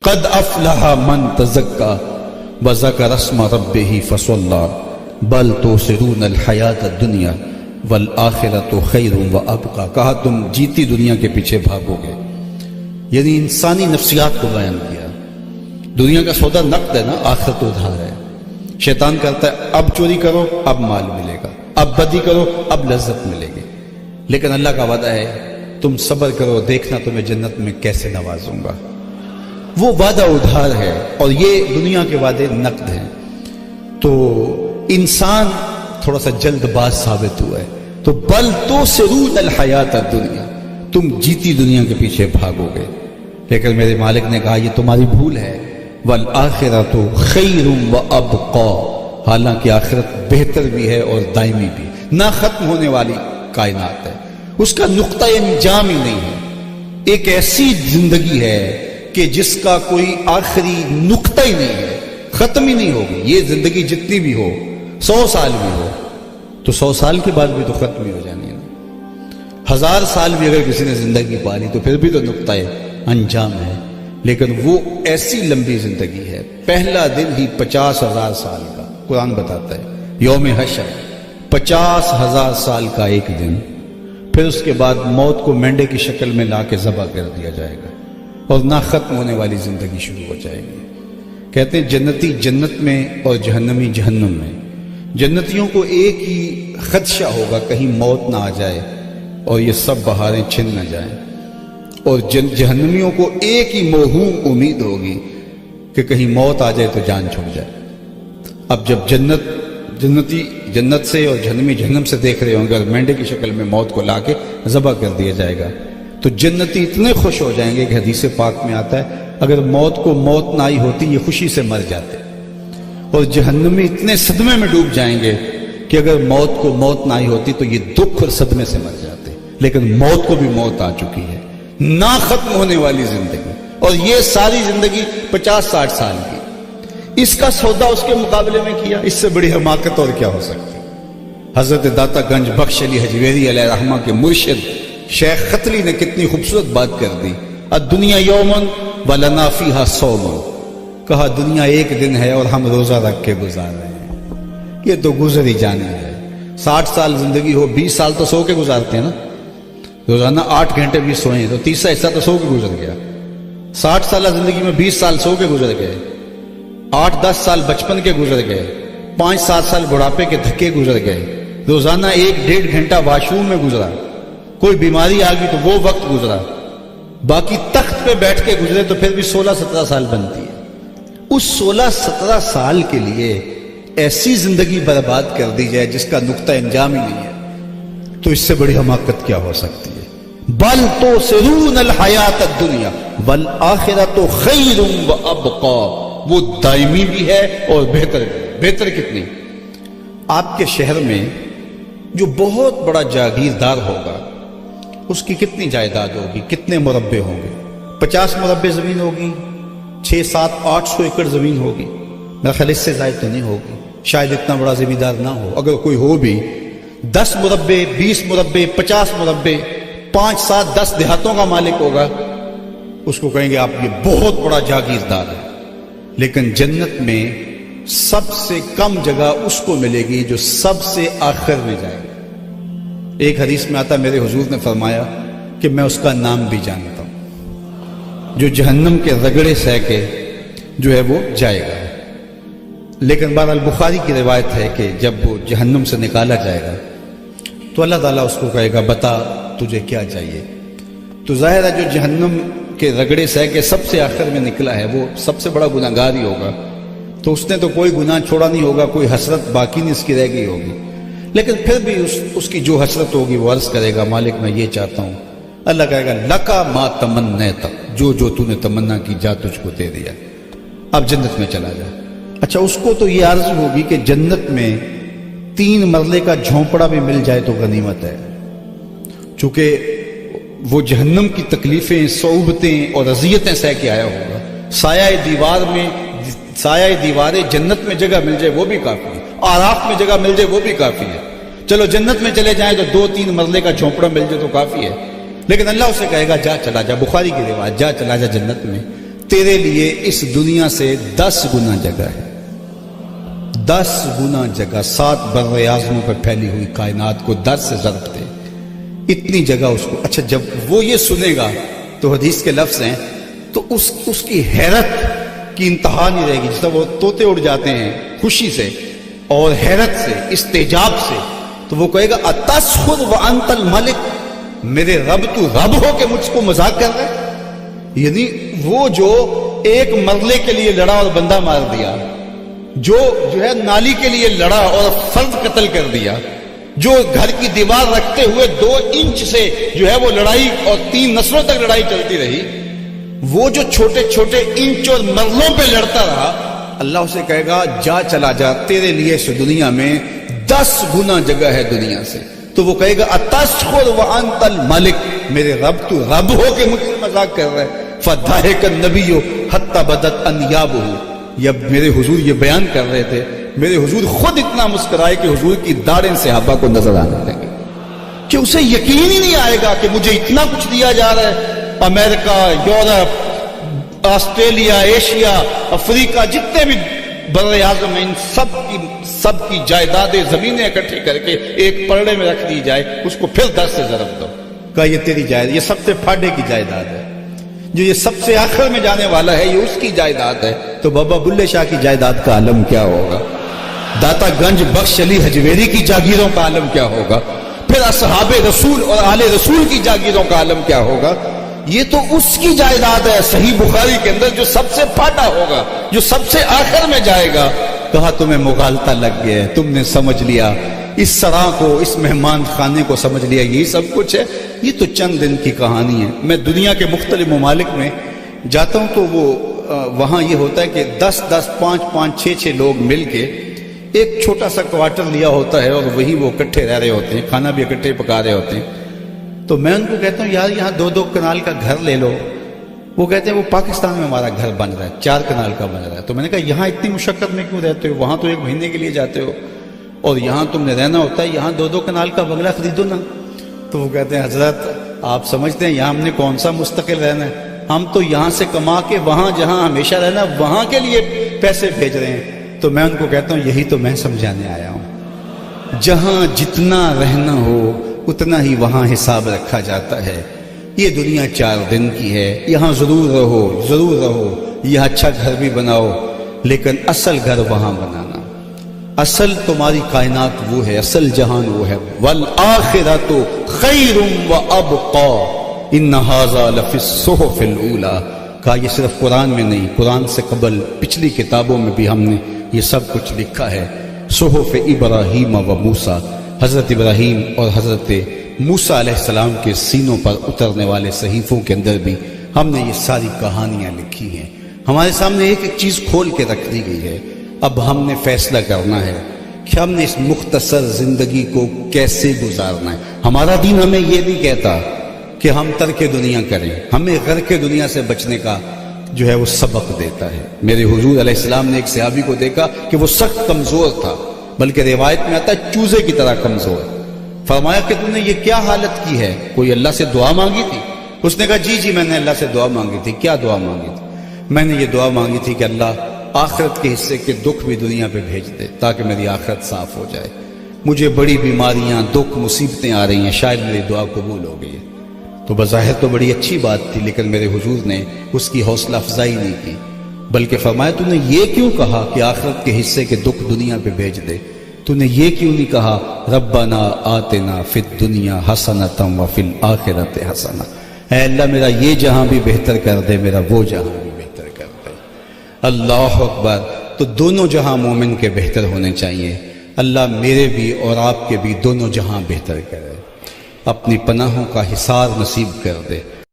قد افلح من تزکا وذکر اسم ربہ فصلی بل تؤثرون الحیاۃ الدنیا والآخرۃ خیر وابقی. کہا تم جیتی دنیا کے پیچھے بھاگو گے، یعنی انسانی نفسیات کو بیان کیا. دنیا کا سودا نقد ہے نا، آخرت ادھار ہے. شیطان کرتا ہے اب چوری کرو اب مال ملے گا، اب بدی کرو اب لذت ملے گی. لیکن اللہ کا وعدہ ہے تم صبر کرو، دیکھنا تمہیں جنت میں کیسے نوازوں گا. وہ وعدہ ادھار ہے اور یہ دنیا کے وعدے نقد ہیں. تو انسان تھوڑا سا جلد باز ثابت ہوا ہے. تو بل تؤثرون الحیات الدنیا، تم جیتی دنیا کے پیچھے بھاگو گے. لیکن میرے مالک نے کہا یہ تمہاری بھول ہے. والآخرۃ خیر وابقی، حالانکہ آخرت بہتر بھی ہے اور دائمی بھی، نہ ختم ہونے والی کائنات ہے، اس کا نقطہ انجام ہی نہیں ہے. ایک ایسی زندگی ہے کہ جس کا کوئی آخری نقطہ ہی نہیں ہے، ختم ہی نہیں ہوگی. یہ زندگی جتنی بھی ہو، 100 سال بھی ہو تو 100 سال کے بعد بھی تو ختم ہی ہو جانی ہے. 1000 سال بھی اگر کسی نے زندگی پالی تو پھر بھی تو نقطہ انجام ہے. لیکن وہ ایسی لمبی زندگی ہے، پہلا دن ہی 50,000 سال کا. قرآن بتاتا ہے یوم حشر 50,000 سال کا ایک دن. پھر اس کے بعد موت کو مینڈے کی شکل میں لا کے ذبح کر دیا جائے گا اور نہ ختم ہونے والی زندگی شروع ہو جائے گی. کہتے ہیں جنتی جنت میں اور جہنمی جہنم میں. جنتیوں کو ایک ہی خدشہ ہوگا کہیں موت نہ آ جائے اور یہ سب بہاریں چھن نہ جائیں، اور جہنمیوں کو ایک ہی موہوم امید ہوگی کہ کہیں موت آ جائے تو جان چھوڑ جائے. اب جب جنتی جنت سے اور جہنمی جہنم سے دیکھ رہے ہوں گے، اگر مینڈے کی شکل میں موت کو لا کے ذبح کر دیا جائے گا تو جنتی اتنے خوش ہو جائیں گے کہ حدیث پاک میں آتا ہے اگر موت کو موت نہ آئی ہوتی یہ خوشی سے مر جاتے. اور جہنمی اتنے صدمے میں ڈوب جائیں گے کہ اگر موت کو موت نہ آئی ہوتی تو یہ دکھ اور صدمے سے مر جاتے. لیکن موت کو بھی موت آ چکی ہے، نہ ختم ہونے والی زندگی، اور یہ ساری زندگی 50-60 سال کی. اس کا سودا اس کے مقابلے میں کیا، اس سے بڑی حماقت اور کیا ہو سکتی. حضرت داتا گنج بخش علی حجویری علیہ رحمہ کے مرشد شیخ خطلی نے کتنی خوبصورت بات کر دی. الدنیا یومن ولنا فیہا صوم، کہا دنیا ایک دن ہے اور ہم روزہ رکھ کے گزار رہے ہیں. یہ تو گزر ہی جانا ہے. 60 سال زندگی ہو، 20 سال تو سو کے گزارتے ہیں نا. روزانہ 8 گھنٹے بھی سوئیں تو تیسرا حصہ تو سو کے گزر گیا. 60 سالہ زندگی میں 20 سال سو کے گزر گئے، 8-10 سال بچپن کے گزر گئے، 5-7 سال بڑھاپے کے دھکے گزر گئے. روزانہ 1-1.5 گھنٹہ واش روم میں گزرا، کوئی بیماری آ گئی تو وہ وقت گزرا، باقی تخت پہ بیٹھ کے گزرے تو پھر بھی 16-17 سال بنتی ہے. اس 16-17 سال کے لیے ایسی زندگی برباد کر دی جائے جس کا نقطہ انجام ہی نہیں ہے، تو اس سے بڑی حماقت کیا ہو سکتی ہے. بل تؤثرون الحیات الدنیا والآخرۃ خیر وابقی، وہ دائمی بھی ہے اور بہتر بھی. بہتر کتنی؟ آپ کے شہر میں جو بہت بڑا جاگیردار ہوگا اس کی کتنی جائیداد ہوگی، کتنے مربع ہوں گے؟ 50 مربع زمین ہوگی، 600-700-800 ایکڑ زمین ہوگی. میرا خیال اس سے زائد تو نہیں ہوگی، شاید اتنا بڑا زمیندار نہ ہو. اگر کوئی ہو بھی 10 مربع 20 مربع 50 مربع 5-7-10 دیہاتوں کا مالک ہوگا، اس کو کہیں گے آپ یہ بہت بڑا جاگیردار ہے. لیکن جنت میں سب سے کم جگہ اس کو ملے گی جو سب سے آخر میں جائے گا. ایک حدیث میں آتا میرے حضور نے فرمایا کہ میں اس کا نام بھی جانتا ہوں، جو جہنم کے رگڑے سہ کے جو ہے وہ جائے گا. لیکن بہرحال بخاری کی روایت ہے کہ جب وہ جہنم سے نکالا جائے گا تو اللہ تعالیٰ اس کو کہے گا بتا تجھے کیا چاہیے. تو ظاہر ہے جو جہنم کے رگڑے سہ کے سب سے آخر میں نکلا ہے وہ سب سے بڑا گناہ گار ہی ہوگا. تو اس نے تو کوئی گناہ چھوڑا نہیں ہوگا، کوئی حسرت باقی نہیں اس کی رہ گئی ہوگی. لیکن پھر بھی اس کی جو حسرت ہوگی وہ عرض کرے گا مالک میں یہ چاہتا ہوں. اللہ کہے گا لکا ما تمنیت، جو تو نے تمنا کی جا تجھ کو دے دیا، اب جنت میں چلا جا. اچھا اس کو تو یہ آرزو ہوگی کہ جنت میں 3 مرلے کا جھونپڑا بھی مل جائے تو غنیمت ہے، چونکہ وہ جہنم کی تکلیفیں صعوبتیں اور اذیتیں سہ کے آیا ہوگا. سایہ دیوار جنت میں جگہ مل جائے وہ بھی کافی ہے، آراف میں جگہ مل جائے وہ بھی کافی ہے. چلو جنت میں چلے جائیں تو 2-3 مرلے کا جھونپڑا مل جائے تو کافی ہے. لیکن اللہ اسے کہے گا جا چلا جا، بخاری کی روایت، جا چلا جا جنت میں تیرے لیے اس دنیا سے 10 گنا جگہ ہے، 10 گنا جگہ، 7 بر اعظموں پر پھیلی ہوئی کائنات کو 10 سے ضرب دے، اتنی جگہ اس کو۔ اچھا جب وہ یہ سنے گا تو حدیث کے لفظ ہیں تو اس کی حیرت کی انتہا نہیں رہے گی، جس طرح وہ طوطے اڑ جاتے ہیں خوشی سے اور حیرت سے، استعجاب سے، تو وہ کہے گا اتسخر وانت الملک، میرے رب تو رب ہو کہ مجھ کو مذاق کر رہا ہے؟ یعنی وہ جو ایک مرلے کے لیے لڑا اور بندہ مار دیا، جو ہے نالی کے لیے لڑا اور فرد قتل کر دیا، جو گھر کی دیوار رکھتے ہوئے 2 انچ سے جو ہے وہ لڑائی اور 3 نسلوں تک لڑائی چلتی رہی، وہ جو چھوٹے چھوٹے انچ اور مرلوں پہ لڑتا رہا، اللہ اسے کہے گا جا چلا جا، تیرے لیے اس دنیا میں 10 گنا جگہ ہے دنیا سے۔ تو وہ کہے گا اتسخر وانت الملک، میرے رب تو رب ہو کہ مجھ سے مذاق کر رہا ہے۔ فضحک النبی حتی بدت انیابہ، جب میرے حضور یہ بیان کر رہے تھے، میرے حضور خود اتنا مسکرائے کہ حضور کی داڑھیں صحابہ کو نظر آنے لگے، کہ اسے یقین ہی نہیں آئے گا کہ مجھے اتنا کچھ دیا جا رہا ہے۔ امریکہ، یورپ، آسٹریلیا، ایشیا، افریقہ، جتنے بھی بر اعظم ہیں، ان سب کی جائیدادیں، زمینیں اکٹھی کر کے ایک پرڑے میں رکھ دی جائے، اس کو پھر 10 سے ضرب دو، کہا یہ تیری جائیداد، یہ سب سے پھاڑے کی جائیداد ہے، جو یہ سب سے آخر میں جانے والا ہے یہ اس کی جائیداد ہے۔ تو بابا بلے شاہ کی جائیداد کا عالم کیا ہوگا، داتا گنج بخش علی حجویری کی جاگیروں کا عالم کیا ہوگا، پھر اصحاب رسول اور آل رسول کی جاگیروں کا عالم کیا ہوگا۔ یہ تو اس کی جائیداد ہے صحیح بخاری کے اندر، جو سب سے پھاٹا ہوگا، جو سب سے آخر میں جائے گا۔ کہا تمہیں مغالطہ لگ گیا ہے، تم نے سمجھ لیا، اس سرا کو، اس مہمان خانے کو سمجھ لیا یہی سب کچھ ہے۔ یہ تو چند دن کی کہانی ہے۔ میں دنیا کے مختلف ممالک میں جاتا ہوں تو وہ وہاں یہ ہوتا ہے کہ 10-10، 5-5، 6-6 لوگ مل کے ایک چھوٹا سا کوارٹر لیا ہوتا ہے اور وہی وہ اکٹھے رہ رہے ہوتے ہیں، کھانا بھی اکٹھے پکا رہے ہوتے ہیں۔ تو میں ان کو کہتا ہوں یار یہاں 2-2 کنال کا گھر لے لو۔ وہ کہتے ہیں وہ پاکستان میں ہمارا گھر بن رہا ہے، 4 کنال کا بن رہا ہے۔ تو میں نے کہا یہاں اتنی مشقت میں کیوں رہتے ہو، وہاں تو 1 مہینے کے لیے جاتے ہو، اور یہاں تم نے رہنا ہوتا ہے، یہاں 2-2 کنال کا بنگلہ خریدو نا۔ تو وہ کہتے ہیں حضرت آپ سمجھتے ہیں یہاں ہم نے کون سا مستقل رہنا ہے، ہم تو یہاں سے کما کے وہاں جہاں ہمیشہ رہنا وہاں کے لیے پیسے بھیج رہے ہیں۔ تو میں ان کو کہتا ہوں یہی تو میں سمجھانے آیا ہوں، جہاں جتنا رہنا ہو اتنا ہی وہاں حساب رکھا جاتا ہے۔ یہ دنیا 4 دن کی ہے، یہاں ضرور رہو، یہ اچھا گھر بھی بناؤ، لیکن اصل گھر وہاں بنانا، اصل تمہاری کائنات وہ ہے، اصل جہان وہ ہے۔ والآخرۃ خیر وابقی ان ھذا لفی الصحف الاولی۔ کہا یہ صرف قرآن میں نہیں، قرآن سے قبل پچھلی کتابوں میں بھی ہم نے یہ سب کچھ لکھا ہے۔ صحف ابراہیم و موسیٰ، حضرت ابراہیم اور حضرت موسیٰ علیہ السلام کے سینوں پر اترنے والے صحیفوں کے اندر بھی ہم نے یہ ساری کہانیاں لکھی ہیں۔ ہمارے سامنے ایک ایک چیز کھول کے رکھ دی گئی ہے۔ اب ہم نے فیصلہ کرنا ہے کہ ہم نے اس مختصر زندگی کو کیسے گزارنا ہے۔ ہمارا دین ہمیں یہ نہیں کہتا کہ ہم ترک دنیا کریں، ہمیں غرق دنیا سے بچنے کا جو ہے وہ سبق دیتا ہے۔ میرے حضور علیہ السلام نے ایک صحابی کو دیکھا کہ وہ سخت کمزور تھا، بلکہ روایت میں آتا ہے چوزے کی طرح کمزور۔ فرمایا کہ تم نے یہ کیا حالت کی ہے، کوئی اللہ سے دعا مانگی تھی؟ اس نے کہا جی میں نے اللہ سے دعا مانگی تھی۔ کیا دعا مانگی تھی؟ میں نے یہ دعا مانگی تھی کہ اللہ آخرت کے حصے کے دکھ بھی دنیا پہ بھیج دے تاکہ میری آخرت صاف ہو جائے۔ مجھے بڑی بیماریاں، دکھ، مصیبتیں آ رہی ہیں، شاید میری دعا قبول ہو گئی ہے۔ تو بظاہر تو بڑی اچھی بات تھی، لیکن میرے حضور نے اس کی حوصلہ افزائی نہیں کی، بلکہ فرمایا تو نے یہ کیوں کہا کہ آخرت کے حصے کے دکھ دنیا پہ بھیج دے؟ تو نے یہ کیوں نہیں کہا ربنا آتنا فی الدنیا حسنۃ وفی الآخرۃ حسنہ، اے اللہ میرا یہ جہاں بھی بہتر کر دے، میرا وہ جہاں بھی بہتر کر دے۔ اللہ اکبر۔ تو دونوں جہاں مومن کے بہتر ہونے چاہیے۔ اللہ میرے بھی اور آپ کے بھی دونوں جہاں بہتر کرے، اپنی پناہوں کا حصار نصیب کر دے۔